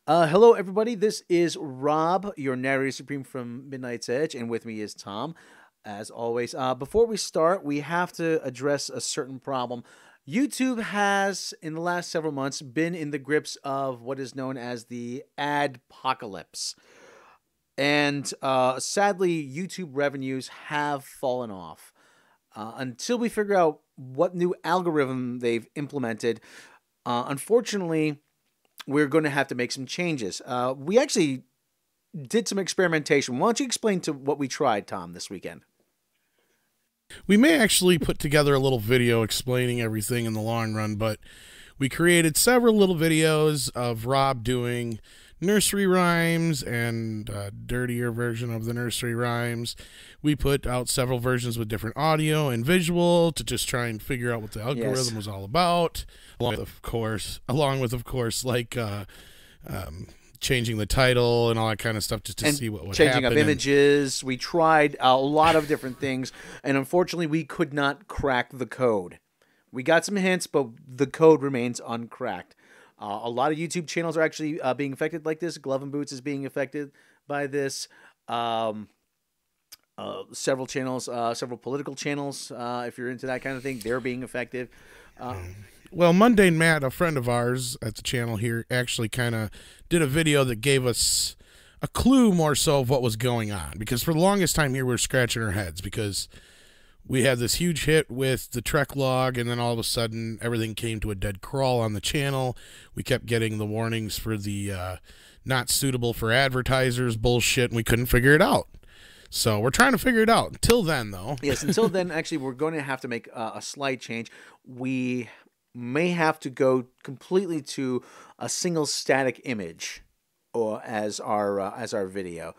Hello, everybody. This is Rob, your narrator supreme from Midnight's Edge, and with me is Tom, as always. Before we start, we have to address a certain problem. YouTube has, in the last several months, been in the grips of what is known as the adpocalypse. And sadly, YouTube revenues have fallen off. Until we figure out what new algorithm they've implemented, unfortunately, we're going to have to make some changes. We actually did some experimentation. Why don't you explain to what we tried, Tom, this weekend? We may actually put together a little video explaining everything in the long run, but we created several little videos of Rob doing nursery rhymes and a dirtier version of the nursery rhymes. We put out several versions with different audio and visual to just try and figure out what the algorithm was all about, along with, of course, like changing the title and all that kind of stuff just to see what would happen. Changing up images. We tried a lot of different things, and unfortunately, we could not crack the code. We got some hints, but the code remains uncracked. A lot of YouTube channels are actually being affected like this. Glove and Boots is being affected by this. Several channels, several political channels, if you're into that kind of thing, they're being affected. Well, Mundane Matt, a friend of ours at the channel here, actually kind of did a video that gave us a clue more so of what was going on. Because for the longest time here, we were scratching our heads because we had this huge hit with the Trek log, and then all of a sudden, everything came to a dead crawl on the channel. We kept getting the warnings for the not suitable for advertisers bullshit, and we couldn't figure it out. So we're trying to figure it out. Until then, though. Yes, until then, actually, we're going to have to make a slight change. We may have to go completely to a single static image or as our video.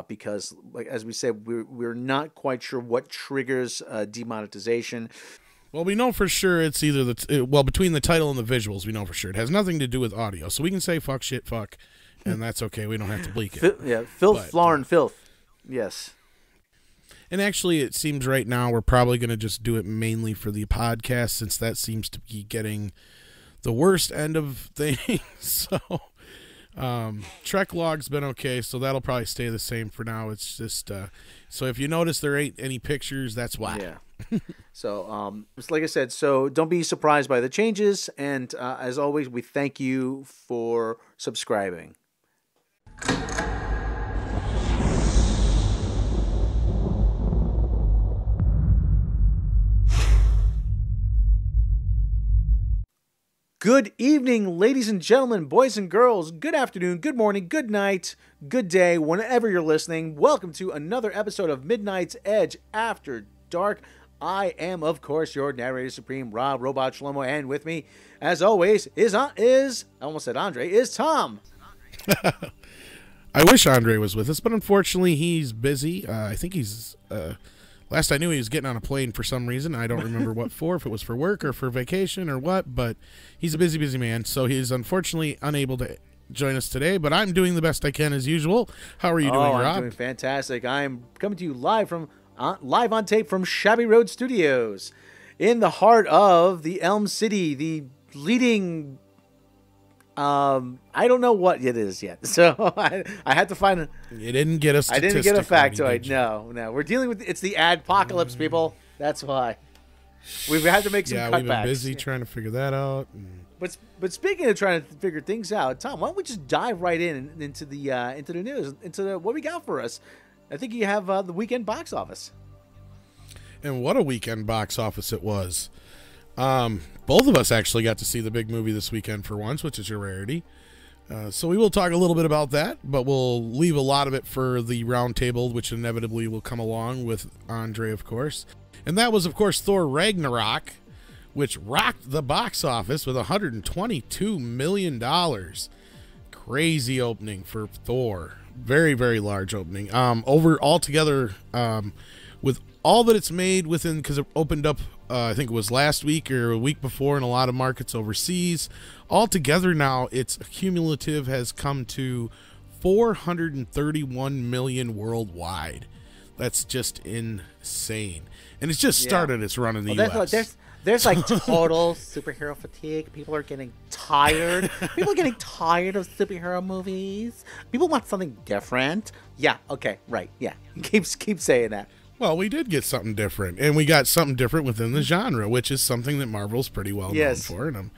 Because, like as we said, we're not quite sure what triggers demonetization. Well, we know for sure it's either between the title and the visuals, we know for sure it has nothing to do with audio. So we can say fuck, shit, fuck, and that's okay. We don't have to bleak it. Filth, floor, and filth. Yes. And actually, it seems right now we're probably going to just do it mainly for the podcast, since that seems to be getting the worst end of things. So. Trek log's been okay, so that'll probably stay the same for now. It's just so if you notice there ain't any pictures, that's why. Yeah. So just like I said, so don't be surprised by the changes, and as always, we thank you for subscribing. Good evening, ladies and gentlemen, boys and girls. Good afternoon, good morning, good night, good day, whenever you're listening. Welcome to another episode of Midnight's Edge After Dark. I am, of course, your narrator supreme, Rob Robot Shlomo, and with me, as always, I almost said Andre, is Tom. I wish Andre was with us, but unfortunately, he's busy. I think he's... Last I knew, he was getting on a plane for some reason. I don't remember what for, if it was for work or for vacation or what, but he's a busy, busy man, so he's unfortunately unable to join us today, but I'm doing the best I can as usual. How are you doing, Rob? I'm doing fantastic. I'm coming to you live on tape from Shabby Road Studios in the heart of the Elm City, the leading... I don't know what it is yet, so I had to find. You didn't get a statistic. I didn't get a factoid. No. We're dealing with it's the adpocalypse, people. That's why we've had to make some cutbacks. We've been busy trying to figure that out. But speaking of trying to figure things out, Tom, why don't we just dive right into the news, into what we got for us? I think you have the weekend box office. And what a weekend box office it was. Both of us actually got to see the big movie this weekend for once, which is a rarity. So we will talk a little bit about that, but we'll leave a lot of it for the round table, which inevitably will come along with Andre, of course. And that was, of course, Thor Ragnarok, which rocked the box office with $122 million. Crazy opening for Thor. Very, very large opening. Altogether, with all that it's made within, because it opened up, I think it was last week or a week before in a lot of markets overseas. Altogether now, its cumulative has come to 431 million worldwide. That's just insane. And it's just started its run in the U.S. There's like total superhero fatigue. People are getting tired. People are getting tired of superhero movies. People want something different. Yeah. Okay. Right. Yeah. Keep saying that. Well, we did get something different, and we got something different within the genre, which is something that Marvel's pretty well known for. And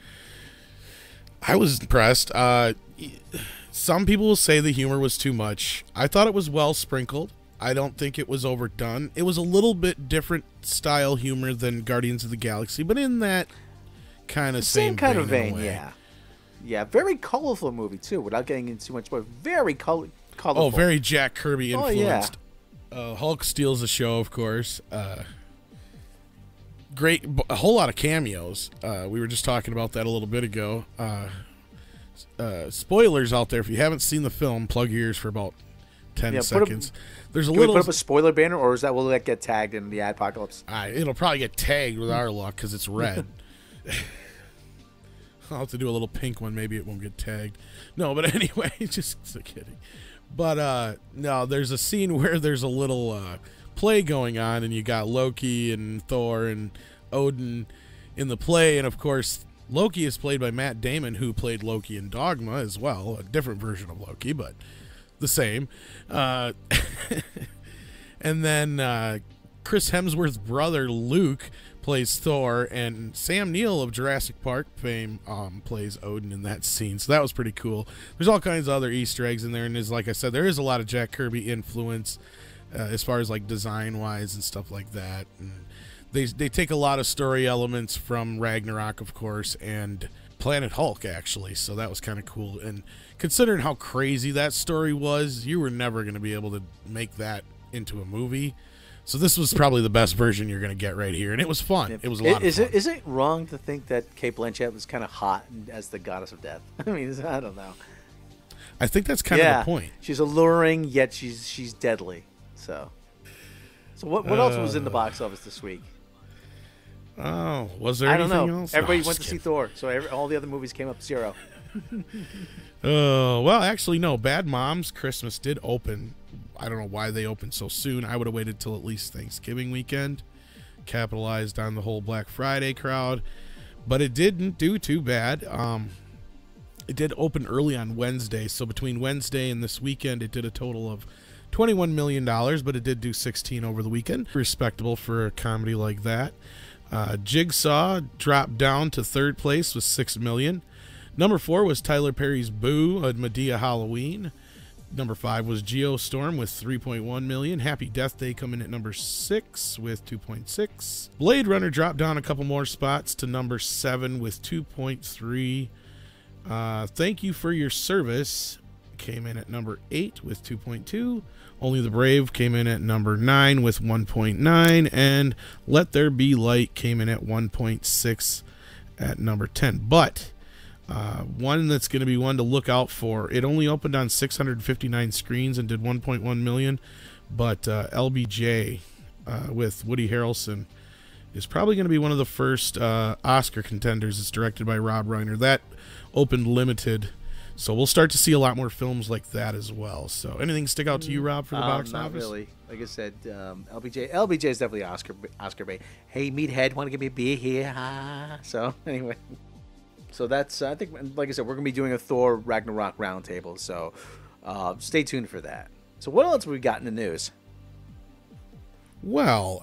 I was impressed. Some people will say the humor was too much. I thought it was well sprinkled. I don't think it was overdone. It was a little bit different style humor than Guardians of the Galaxy, but in that kind of same kind of vein, yeah. Yeah, very colorful movie, too, without getting into too much, but very colorful. Oh, very Jack Kirby influenced. Oh, yeah. Hulk steals the show, of course. Great, a whole lot of cameos. We were just talking about that a little bit ago. Spoilers out there. If you haven't seen the film, plug your ears for about 10 seconds. There's a little. Can we put up a spoiler banner, or will that get tagged in the apocalypse? It'll probably get tagged with our luck because it's red. I'll have to do a little pink one. Maybe it won't get tagged. No, but anyway, just kidding. But no, there's a scene where there's a little play going on, and you got Loki and Thor and Odin in the play, and of course Loki is played by Matt Damon, who played Loki in Dogma as well, a different version of Loki, but the same. And then Chris Hemsworth's brother Luke plays Thor, and Sam Neill of Jurassic Park fame plays Odin in that scene. So that was pretty cool. There's all kinds of other Easter eggs in there, and like I said, there is a lot of Jack Kirby influence as far as like design wise and stuff like that. And they take a lot of story elements from Ragnarok, of course, and Planet Hulk actually. So that was kind of cool. And considering how crazy that story was, you were never going to be able to make that into a movie. So this was probably the best version you're going to get right here, and it was fun. It was a lot of fun. Is it wrong to think that Cate Blanchett was kind of hot as the goddess of death? I mean, I don't know. I think that's kind of the point. She's alluring, yet she's deadly. So what else was in the box office this week? Oh, was there anything else? Everybody went to see Thor, so all the other movies came up 0. Well, actually, no. Bad Moms Christmas did open. I don't know why they opened so soon. I would have waited till at least Thanksgiving weekend, capitalized on the whole Black Friday crowd, but it didn't do too bad. It did open early on Wednesday, so between Wednesday and this weekend, it did a total of $21 million, but it did do 16 over the weekend. Respectable for a comedy like that. Jigsaw dropped down to third place with $6 million. Number 4 was Tyler Perry's Boo, a Medea Halloween. Number 5 was Geostorm with $3.1 million. Happy Death Day coming at number 6 with $2.6. Blade Runner dropped down a couple more spots to number 7 with $2.3. Thank You for Your Service came in at number 8 with $2.2. Only the Brave came in at number 9 with $1.9. And Let There Be Light came in at $1.6 at number 10. But one that's going to be one to look out for. It only opened on 659 screens and did 1.1 million, but LBJ with Woody Harrelson is probably going to be one of the first Oscar contenders. It's directed by Rob Reiner. That opened limited, so we'll start to see a lot more films like that as well. So anything stick out to you, Rob, for the box not office? Not really. Like I said, LBJ is definitely Oscar bait. Hey, meathead, want to give me a beer here? So anyway. So that's, I think, like I said, we're going to be doing a Thor Ragnarok roundtable, so stay tuned for that. So what else have we got in the news? Well,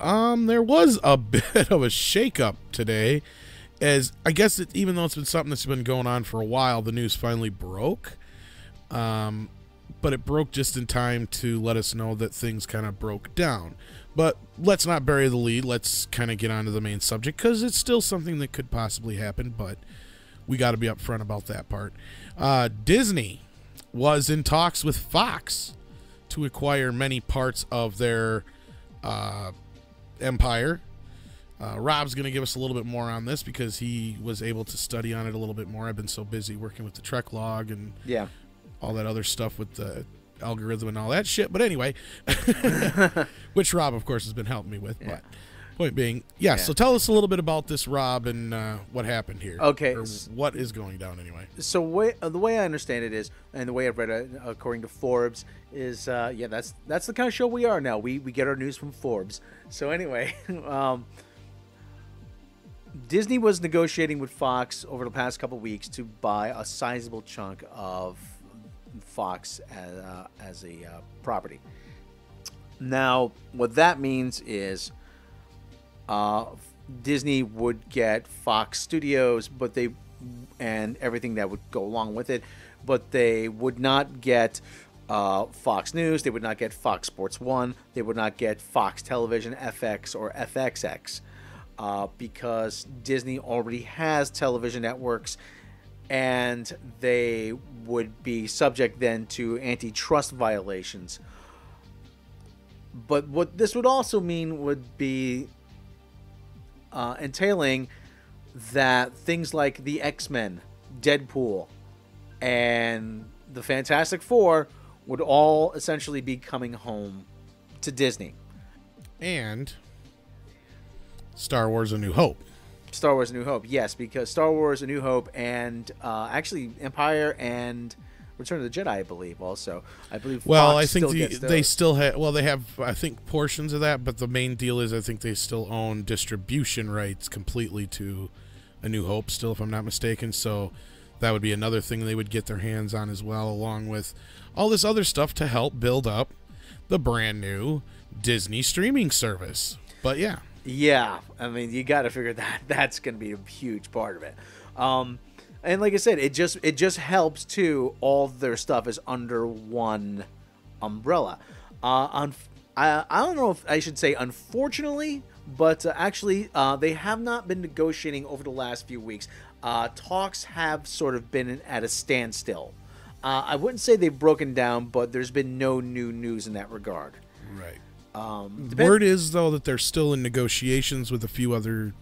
there was a bit of a shakeup today, as I guess even though it's been something that's been going on for a while, the news finally broke. But it broke just in time to let us know that things kind of broke down. But let's not bury the lead. Let's kind of get on to the main subject, because it's still something that could possibly happen, but we got to be upfront about that part. Disney was in talks with Fox to acquire many parts of their empire. Rob's going to give us a little bit more on this because he was able to study on it a little bit more. I've been so busy working with the Trek log and all that other stuff with the algorithm and all that shit. But anyway, which Rob, of course, has been helping me with. Yeah. But point being, so tell us a little bit about this, Rob, and what happened here. Okay. Or what is going down anyway. So the way I understand it is, and the way I've read it, according to Forbes, is, that's the kind of show we are now. We get our news from Forbes. So anyway, Disney was negotiating with Fox over the past couple weeks to buy a sizable chunk of Fox as a property. Now, what that means is Disney would get Fox Studios, and everything that would go along with it, but they would not get Fox News. They would not get Fox Sports 1. They would not get Fox Television, FX, or FXX, because Disney already has television networks, and they would be subject then to antitrust violations. But what this would also mean would be entailing that things like the X-Men, Deadpool, and the Fantastic Four would all essentially be coming home to Disney. And Star Wars: A New Hope. Star Wars: A New Hope, yes, because Star Wars: A New Hope and actually Empire and Return of the Jedi, I believe, also. I believe. Well, Fox I think they still have. Well, they have, I think, portions of that, but the main deal is I think they still own distribution rights completely to A New Hope, still, if I'm not mistaken. So that would be another thing they would get their hands on as well, along with all this other stuff to help build up the brand new Disney streaming service. But yeah. Yeah, I mean, you got to figure that's going to be a huge part of it. And like I said, it just helps too. All their stuff is under one umbrella. I don't know if I should say unfortunately, but actually they have not been negotiating over the last few weeks. Talks have sort of been at a standstill. I wouldn't say they've broken down, but there's been no new news in that regard. Right. Word is, though, that they're still in negotiations with a few other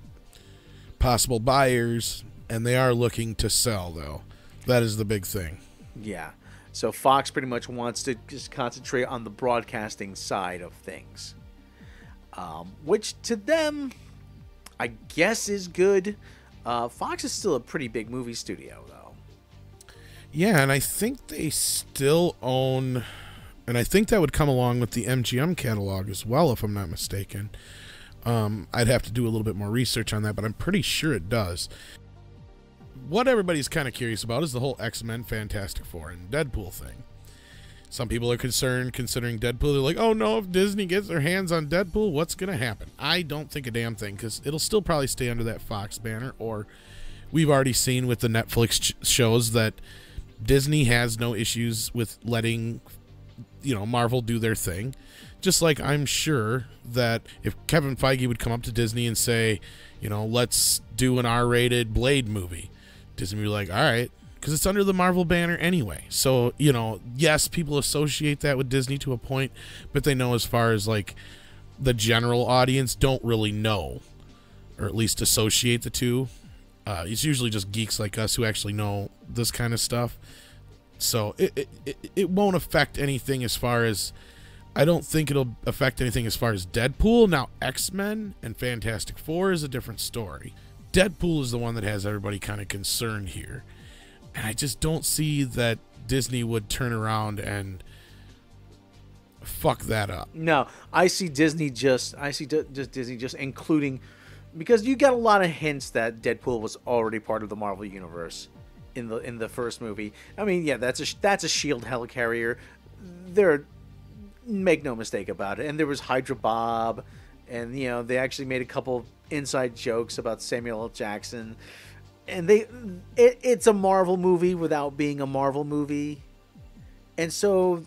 possible buyers, and they are looking to sell, though. That is the big thing. Yeah. So Fox pretty much wants to just concentrate on the broadcasting side of things, which to them, I guess, is good. Fox is still a pretty big movie studio, though. Yeah, and I think they still own... And I think that would come along with the MGM catalog as well, if I'm not mistaken. I'd have to do a little bit more research on that, but I'm pretty sure it does. What everybody's kind of curious about is the whole X-Men, Fantastic Four, and Deadpool thing. Some people are concerned considering Deadpool. They're like, oh no, if Disney gets their hands on Deadpool, what's going to happen? I don't think a damn thing, because it'll still probably stay under that Fox banner, or we've already seen with the Netflix shows that Disney has no issues with letting Marvel do their thing. Just like I'm sure that if Kevin Feige would come up to Disney and say, let's do an R-rated Blade movie, Disney would be like, all right, because it's under the Marvel banner anyway. So, yes, people associate that with Disney to a point, but they know as far as like the general audience don't really know, or at least associate the two. It's usually just geeks like us who actually know this kind of stuff. So it won't affect anything as far as... I don't think it'll affect anything as far as Deadpool. Now, X-Men and Fantastic Four is a different story. Deadpool is the one that has everybody kind of concerned here. And I just don't see that Disney would turn around and fuck that up. No, I see Disney just including... Because you got a lot of hints that Deadpool was already part of the Marvel Universe in the first movie. I mean, yeah, that's a S.H.I.E.L.D. helicarrier. Make no mistake about it. And there was Hydra Bob, and they actually made a couple inside jokes about Samuel L. Jackson. And it's a Marvel movie without being a Marvel movie, and so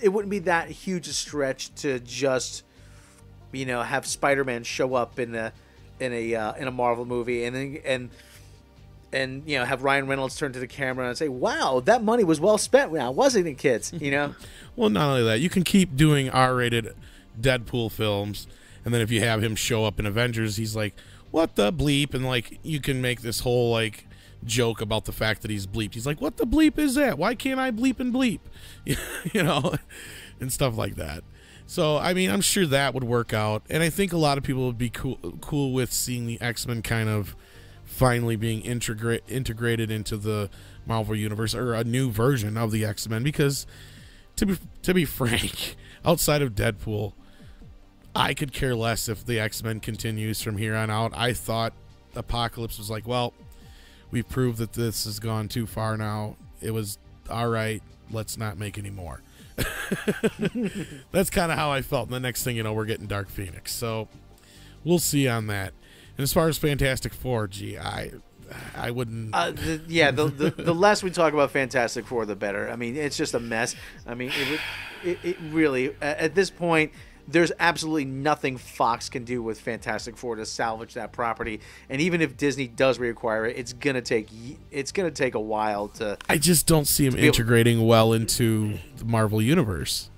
it wouldn't be that huge a stretch to just have Spider-Man show up in a Marvel movie, and have Ryan Reynolds turn to the camera and say, "Wow, that money was well spent now, wasn't it, kids?" Well, not only that, you can keep doing R-rated Deadpool films, and then if you have him show up in Avengers, he's like, "What the bleep?" And like you can make this whole like joke about the fact that he's bleeped. He's like, "What the bleep is that? Why can't I bleep and bleep?" And stuff like that. So I mean, I'm sure that would work out, and I think a lot of people would be cool with seeing the X-Men kind of finally being integrated into the Marvel Universe, or a new version of the X-Men, because to be frank, outside of Deadpool, I could care less if the X-Men continues from here on out. I thought Apocalypse was like, well, we've proved that this has gone too far now. It was all right. Let's not make any more. That's kind of how I felt. And the next thing you know, we're getting Dark Phoenix. So we'll see on that. And as far as Fantastic Four, I wouldn't. The less we talk about Fantastic Four, the better. I mean, it's just a mess. I mean, it really, at this point, there's absolutely nothing Fox can do with Fantastic Four to salvage that property. And even if Disney does reacquire it, it's gonna take a while to. I just don't see them integrating well into the Marvel Universe.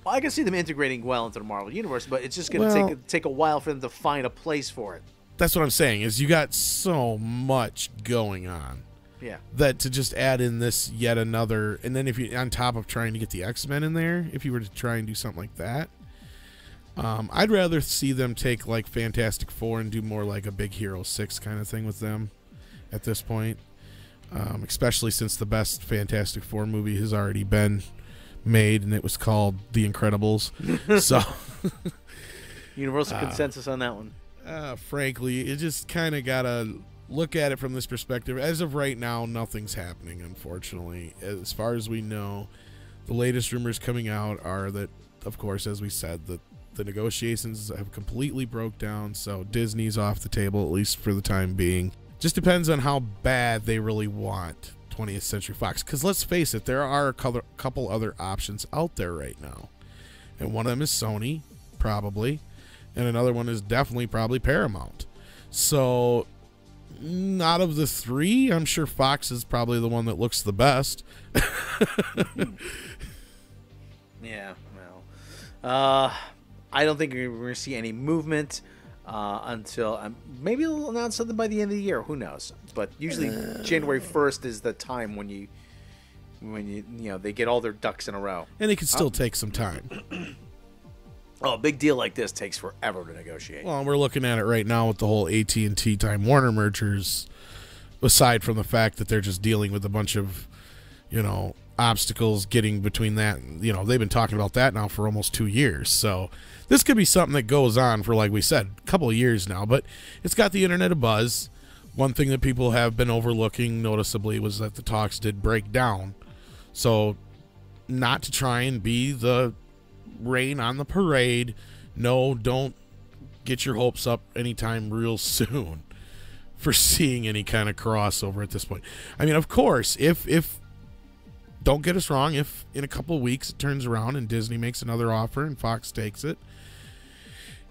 Well, I can see them integrating well into the Marvel Universe, but it's just gonna take a while for them to find a place for it. That's what I'm saying, is you got so much going on. Yeah. That to just add in this yet another, and then if you, on top of trying to get the X-Men in there, if you were to try and do something like that, I'd rather see them take like Fantastic Four and do more like a Big Hero 6 kind of thing with them at this point. Especially since the best Fantastic Four movie has already been made, and it was called The Incredibles. So universal consensus on that one. Frankly, it just kind of gotta look at it from this perspective. As of right now, nothing's happening, unfortunately. As far as we know, the latest rumors coming out are that, of course, as we said, that the negotiations have completely broke down, so Disney's off the table, at least for the time being. Just depends on how bad they really want 20th Century Fox, because let's face it, there are a couple other options out there right now, and one of them is Sony, probably, and another one is definitely probably Paramount. So out of the three, I'm sure Fox is probably the one that looks the best. Yeah, well, I don't think we're going to see any movement until maybe they'll announce something by the end of the year. Who knows? But usually January 1st is the time when they get all their ducks in a row. And it can still take some time. A big deal like this takes forever to negotiate. Well, we're looking at it right now with the whole AT&T Time Warner mergers, aside from the fact that they're just dealing with a bunch of, obstacles getting between that. They've been talking about that now for almost 2 years. So this could be something that goes on for, like we said, a couple of years now. But it's got the internet abuzz. One thing that people have been overlooking noticeably was that the talks did break down. So not to try and be the rain on the parade. No, don't get your hopes up anytime real soon for seeing any kind of crossover at this point. I mean, of course, if don't get us wrong, if in a couple of weeks it turns around and Disney makes another offer and Fox takes it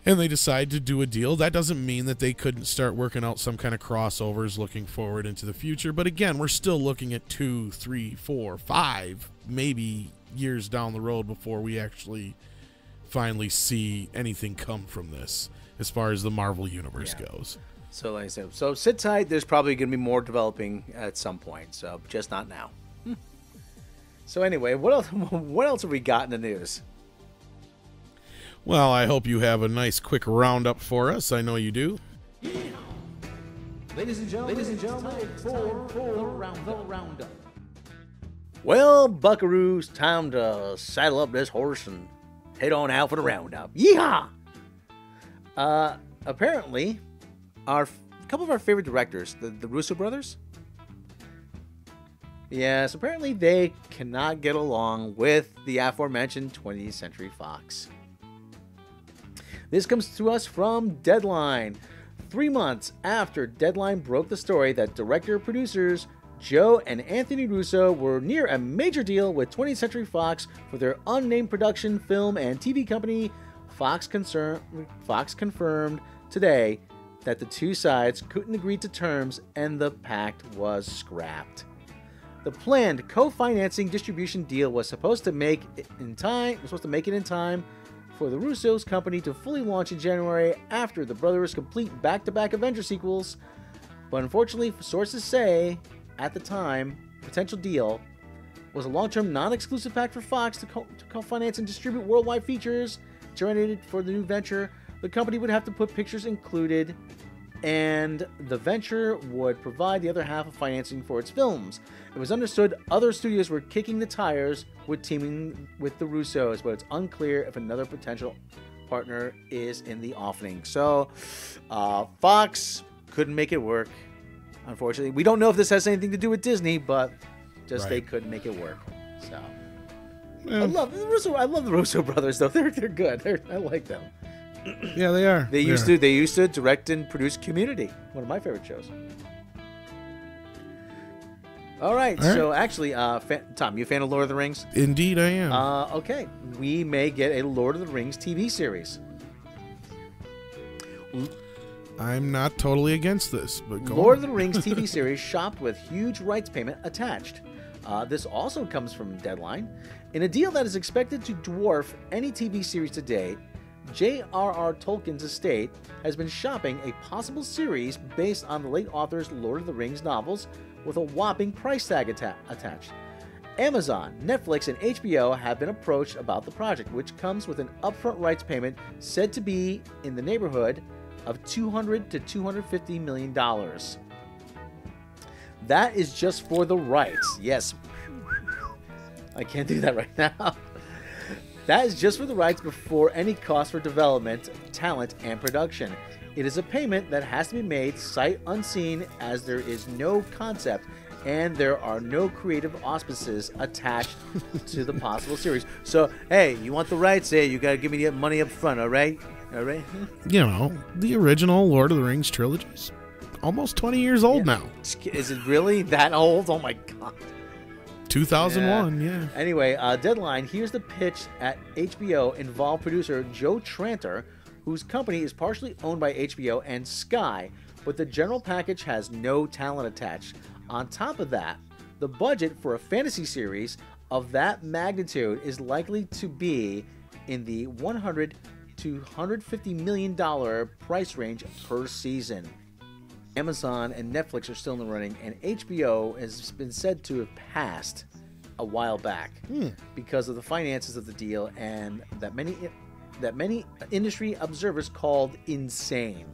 and they decide to do a deal, that doesn't mean that they couldn't start working out some kind of crossovers looking forward into the future. But again, we're still looking at 2, 3, 4, 5, maybe years down the road before we actually finally see anything come from this as far as the Marvel Universe goes. So like I said, so sit tight. There's probably going to be more developing at some point, so just not now. So anyway, what else have we got in the news? Well, I hope you have a nice quick roundup for us. I know you do. Ladies and gentlemen, for the roundup. Well, buckaroos, time to saddle up this horse and head on out for the roundup. Yeehaw! Apparently, a couple of our favorite directors, the Russo brothers. Yes, apparently they cannot get along with the aforementioned 20th Century Fox. This comes to us from Deadline. 3 months after Deadline broke the story that director-producers Joe and Anthony Russo were near a major deal with 20th Century Fox for their unnamed production, film, and TV company, Fox confirmed today that the two sides couldn't agree to terms and the pact was scrapped. The planned co-financing distribution deal was supposed to make it in time for the Russo's company to fully launch in January after the brothers complete back-to-back Avenger sequels, but unfortunately, sources say at the time, potential deal was a long-term non-exclusive pact for Fox to co-finance and distribute worldwide features generated for the new venture. The company would have to put pictures included, and the venture would provide the other half of financing for its films. It was understood other studios were kicking the tires with teaming with the Russos, but it's unclear if another potential partner is in the offing. So, Fox couldn't make it work, unfortunately. We don't know if this has anything to do with Disney, but just they couldn't make it work. So I love the Russo brothers, though. They're good. I like them. Yeah, they are. They used to direct and produce Community, one of my favorite shows. All right. So actually, Tom, you a fan of Lord of the Rings? Indeed, I am. Okay, we may get a Lord of the Rings TV series. I'm not totally against this, but go Lord on. of the Rings TV series shopped with huge rights payment attached. This also comes from Deadline. In a deal that is expected to dwarf any TV series to date, J.R.R. Tolkien's estate has been shopping a possible series based on the late author's Lord of the Rings novels with a whopping price tag attached. Amazon, Netflix, and HBO have been approached about the project, which comes with an upfront rights payment said to be in the neighborhood of $200 to $250 million. That is just for the rights. Yes. I can't do that right now. That is just for the rights before any cost for development, talent, and production. It is a payment that has to be made sight unseen, as there is no concept and there are no creative auspices attached to the possible series. So, hey, you want the rights? Hey, you got to give me the money up front, all right? All right? You know, the original Lord of the Rings trilogy is almost 20 years old now. Is it really that old? Oh, my God. 2001, yeah. Anyway, Deadline, here's the pitch at HBO. Involved producer Joe Tranter, whose company is partially owned by HBO and Sky, but the general package has no talent attached. On top of that, the budget for a fantasy series of that magnitude is likely to be in the $100 to $150 million price range per season. Amazon and Netflix are still in the running, and HBO has been said to have passed a while back because of the finances of the deal and that many industry observers called insane.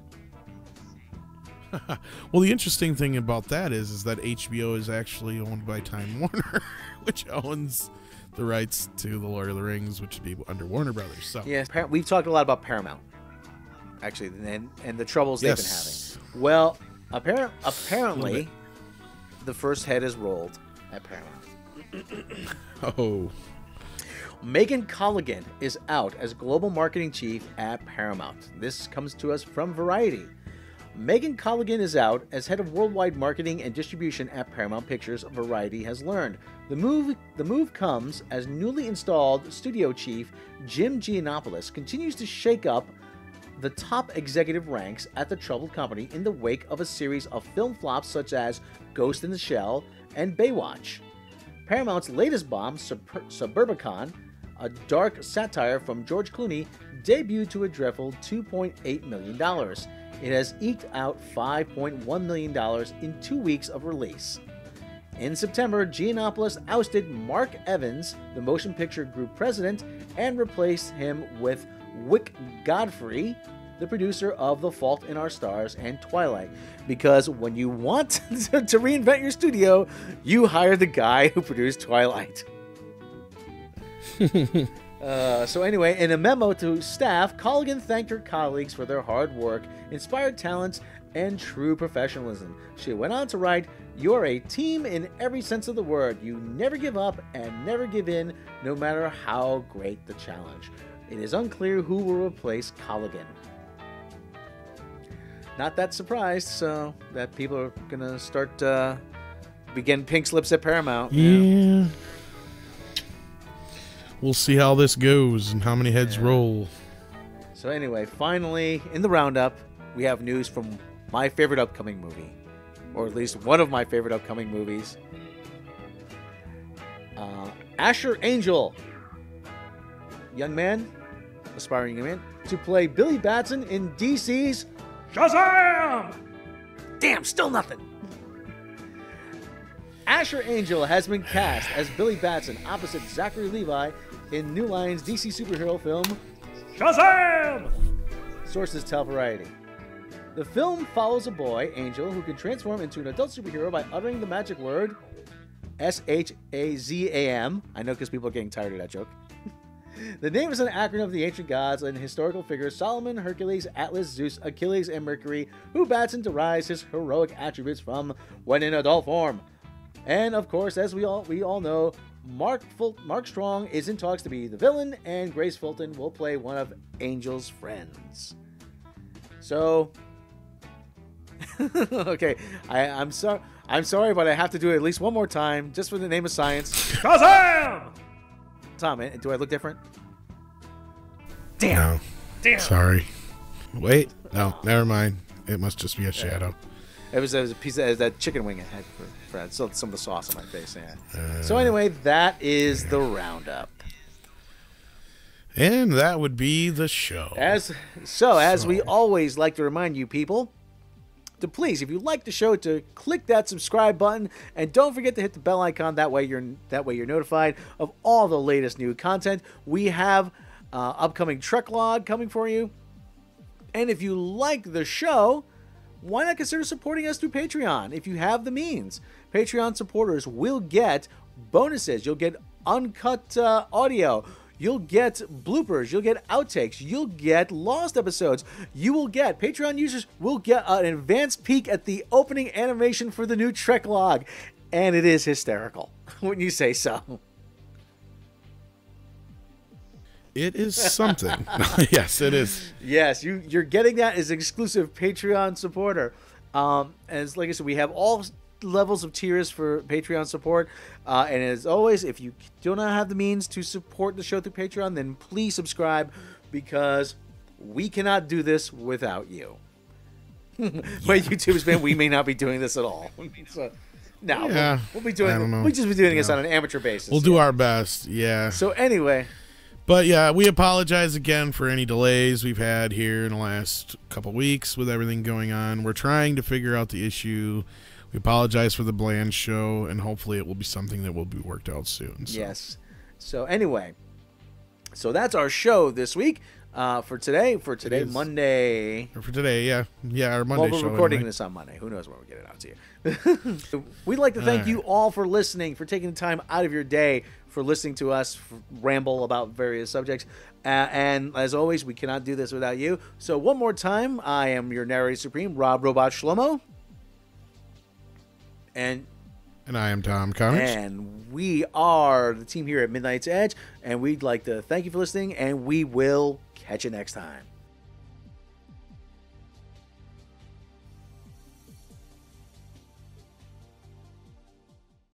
Well, the interesting thing about that is that HBO is actually owned by Time Warner, which owns the rights to the Lord of the Rings, which would be under Warner Brothers. So yes, we've talked a lot about Paramount, actually, and the troubles they've been having. Well, apparently, the first head is rolled at Paramount. Oh. Megan Colligan is out as global marketing chief at Paramount. This comes to us from Variety. Megan Colligan is out as head of worldwide marketing and distribution at Paramount Pictures, Variety has learned. The move comes as newly installed studio chief Jim Giannopoulos continues to shake up the top executive ranks at the troubled company in the wake of a series of film flops such as Ghost in the Shell and Baywatch. Paramount's latest bomb, Suburbicon, a dark satire from George Clooney, debuted to a dreadful $2.8 million. It has eked out $5.1 million in 2 weeks of release. In September, Giannopoulos ousted Mark Evans, the motion picture group president, and replaced him with Wick Godfrey, the producer of The Fault in Our Stars and Twilight. Because when you want to reinvent your studio, you hire the guy who produced Twilight. So anyway, in a memo to staff, Colligan thanked her colleagues for their hard work, inspired talents, and true professionalism. She went on to write, "You're a team in every sense of the word. You never give up and never give in, no matter how great the challenge. It is unclear who will replace Colligan." Not that surprised, so that people are going to start begin pink slips at Paramount. Yeah. We'll see how this goes and how many heads roll. So anyway, finally, in the roundup, we have news from my favorite upcoming movie, or at least one of my favorite upcoming movies. Asher Angel, aspiring young man, to play Billy Batson in DC's Shazam! Damn, still nothing. Asher Angel has been cast as Billy Batson opposite Zachary Levi in New Line's DC superhero film Shazam! Sources tell Variety. The film follows a boy, Angel, who can transform into an adult superhero by uttering the magic word Shazam. I know because people are getting tired of that joke. The name is an acronym of the ancient gods and historical figures Solomon, Hercules, Atlas, Zeus, Achilles, and Mercury, who Batson derives his heroic attributes from when in adult form. And of course, as we all know, Mark Strong is in talks to be the villain, and Grace Fulton will play one of Angel's friends. So, okay, I'm sorry, but I have to do it at least one more time, just for the name of science. Shazam! Tom, do I look different? Damn. No. Damn. Sorry. Wait. No, never mind. It must just be a shadow. It was a piece of that chicken wing I had for some of the sauce on my face. Yeah. So anyway, that is the roundup. And that would be the show. As we always like to remind you people, to please, if you like the show, to click that subscribe button, and don't forget to hit the bell icon. That way you're notified of all the latest new content. We have upcoming Trek Log coming for you. And if you like the show, why not consider supporting us through Patreon if you have the means? Patreon supporters will get bonuses. You'll get uncut audio. You'll get bloopers. You'll get outtakes. You'll get lost episodes. Patreon users will get an advanced peek at the opening animation for the new Trek Log. And it is hysterical, when you say so. It is something. Yes, it is. Yes, you're getting that as exclusive Patreon supporter. As like I said, we have all levels of tiers for Patreon support. And as always, if you do not have the means to support the show through Patreon, then please subscribe, because we cannot do this without you. But YouTubers, man, we may not be doing this at all. So, no, yeah, we'll be doing. We'll just be doing this on an amateur basis. We'll do our best. Yeah. So anyway. But yeah, we apologize again for any delays we've had here in the last couple weeks with everything going on. We're trying to figure out the issue. We apologize for the bland show, and hopefully it will be something that will be worked out soon. So. Yes. So anyway, so that's our show this week. For today, Monday. Or for today, yeah. Yeah, our Monday show. Well, we're recording this on Monday. Who knows when we'll get it out to you. We'd like to thank you all for listening, for taking the time out of your day, for listening to us ramble about various subjects. And as always, we cannot do this without you. So one more time, I am your narrator supreme, Rob Robot Shlomo. And I am Tom Comics. And we are the team here at Midnight's Edge. And we'd like to thank you for listening, and we will catch you next time.